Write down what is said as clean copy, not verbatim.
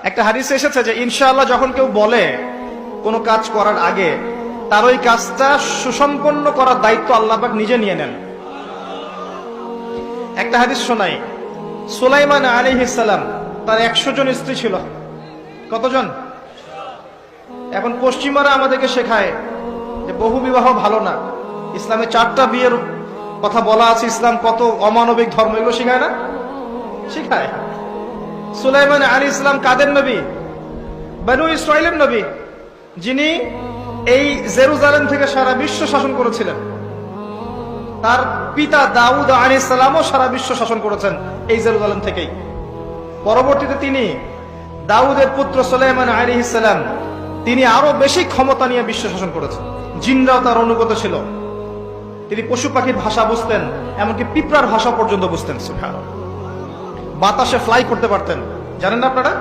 একটা হাদিসে এসেছে যে ইনশাআল্লাহ যখন কেউ বলে কোনো কাজ করার আগে তার ওই কাজটা সুসম্পন্ন করার দায়িত্ব আল্লাহ পাক নিজে নিয়ে নেন। একটা হাদিস শোনাই, সুলাইমান আলাইহিস সালাম তার 100 জন স্ত্রী ছিল। কতজন? এখন পশ্চিমারা আমাদেরকে শেখায় যে বহু বিবাহ ভালো না, ইসলামে 4টা বিয়ের কথা বলা আছে, ইসলাম কত অমানবিক ধর্ম, এগুলো শেখায় না? শেখায়। সুলাইমান আলাইহিস সালাম কাদের নবী? বনু ইসরাইলের নবী, যিনি এই জেরুজালেম থেকে সারা বিশ্ব শাসন করেছিলেন। তার পিতা দাউদ আলাইহিস সালামও সারা বিশ্ব শাসন করেছেন এই জেরুজালেম থেকেই। পরবর্তীতে তিনি দাউদের পুত্র সুলাইমান আলাইহিস সালাম, তিনি আরো বেশি ক্ষমতা নিয়ে বিশ্ব শাসন করেছেন। জিনরাও তার অনুগত ছিল। তিনি পশু পাখির ভাষা বুঝতেন, এমনকি পিঁপড়ার ভাষা পর্যন্ত বুঝতেন। সুবহানাল্লাহ। বাতাসে ফ্লাই করতে পারতেন, জানেন না আপনারা?